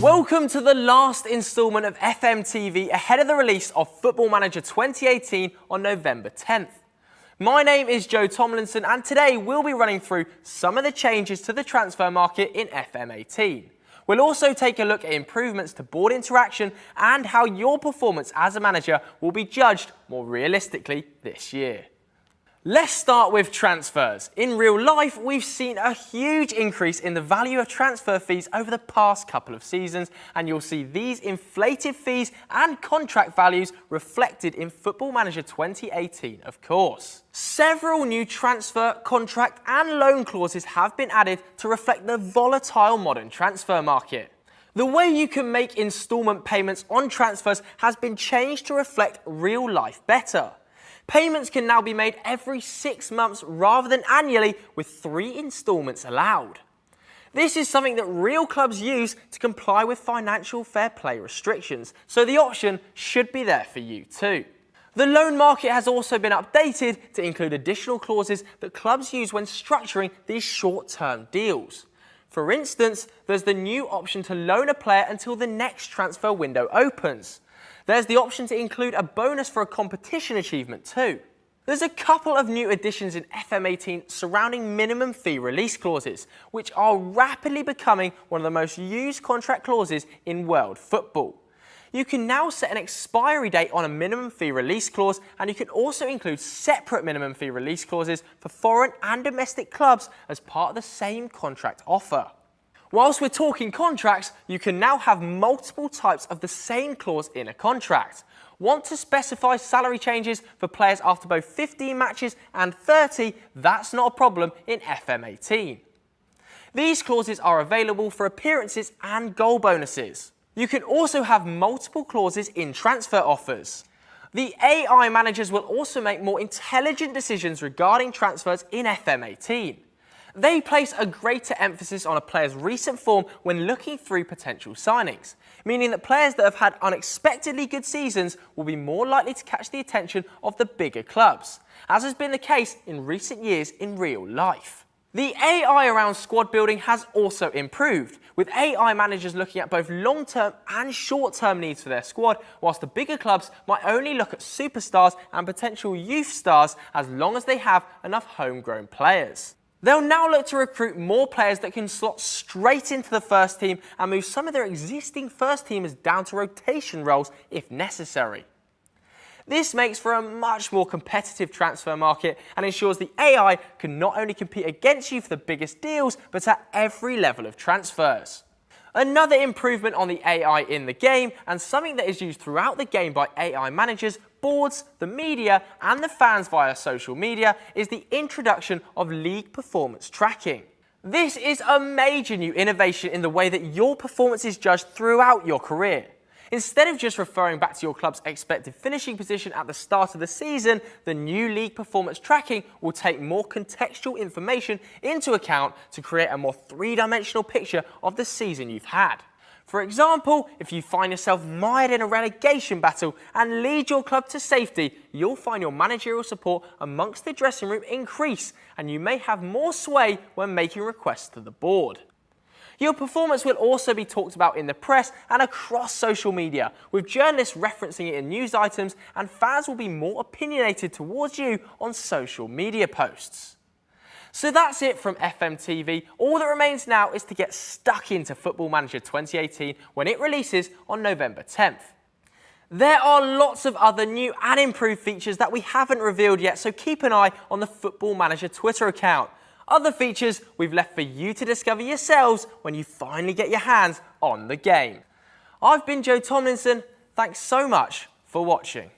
Welcome to the last instalment of FMTV ahead of the release of Football Manager 2018 on November 10th. My name is Joe Tomlinson and today we'll be running through some of the changes to the transfer market in FM18. We'll also take a look at improvements to board interaction and how your performance as a manager will be judged more realistically this year. Let's start with transfers. In real life, we've seen a huge increase in the value of transfer fees over the past couple of seasons, and you'll see these inflated fees and contract values reflected in Football Manager 2018, of course. Several new transfer, contract and loan clauses have been added to reflect the volatile modern transfer market. The way you can make instalment payments on transfers has been changed to reflect real life better. Payments can now be made every 6 months rather than annually, with 3 instalments allowed. This is something that real clubs use to comply with financial fair play restrictions, so the option should be there for you too. The loan market has also been updated to include additional clauses that clubs use when structuring these short-term deals. For instance, there's the new option to loan a player until the next transfer window opens. There's the option to include a bonus for a competition achievement too. There's a couple of new additions in FM18 surrounding minimum fee release clauses, which are rapidly becoming one of the most used contract clauses in world football. You can now set an expiry date on a minimum fee release clause, and you can also include separate minimum fee release clauses for foreign and domestic clubs as part of the same contract offer. Whilst we're talking contracts, you can now have multiple types of the same clause in a contract. Want to specify salary changes for players after both 15 matches and 30? That's not a problem in FM18. These clauses are available for appearances and goal bonuses. You can also have multiple clauses in transfer offers. The AI managers will also make more intelligent decisions regarding transfers in FM18. They place a greater emphasis on a player's recent form when looking through potential signings, meaning that players that have had unexpectedly good seasons will be more likely to catch the attention of the bigger clubs, as has been the case in recent years in real life. The AI around squad building has also improved, with AI managers looking at both long-term and short-term needs for their squad, whilst the bigger clubs might only look at superstars and potential youth stars as long as they have enough homegrown players. They'll now look to recruit more players that can slot straight into the first team and move some of their existing first teamers down to rotation roles if necessary. This makes for a much more competitive transfer market and ensures the AI can not only compete against you for the biggest deals, but at every level of transfers. Another improvement on the AI in the game, and something that is used throughout the game by AI managers, boards, the media and the fans via social media, is the introduction of league performance tracking. This is a major new innovation in the way that your performance is judged throughout your career. Instead of just referring back to your club's expected finishing position at the start of the season, the new league performance tracking will take more contextual information into account to create a more three-dimensional picture of the season you've had. For example, if you find yourself mired in a relegation battle and lead your club to safety, you'll find your managerial support amongst the dressing room increase, and you may have more sway when making requests to the board. Your performance will also be talked about in the press and across social media, with journalists referencing it in news items, and fans will be more opinionated towards you on social media posts. So that's it from FMTV. All that remains now is to get stuck into Football Manager 2018 when it releases on November 10th. There are lots of other new and improved features that we haven't revealed yet, so keep an eye on the Football Manager Twitter account. Other features we've left for you to discover yourselves when you finally get your hands on the game. I've been Joe Tomlinson. Thanks so much for watching.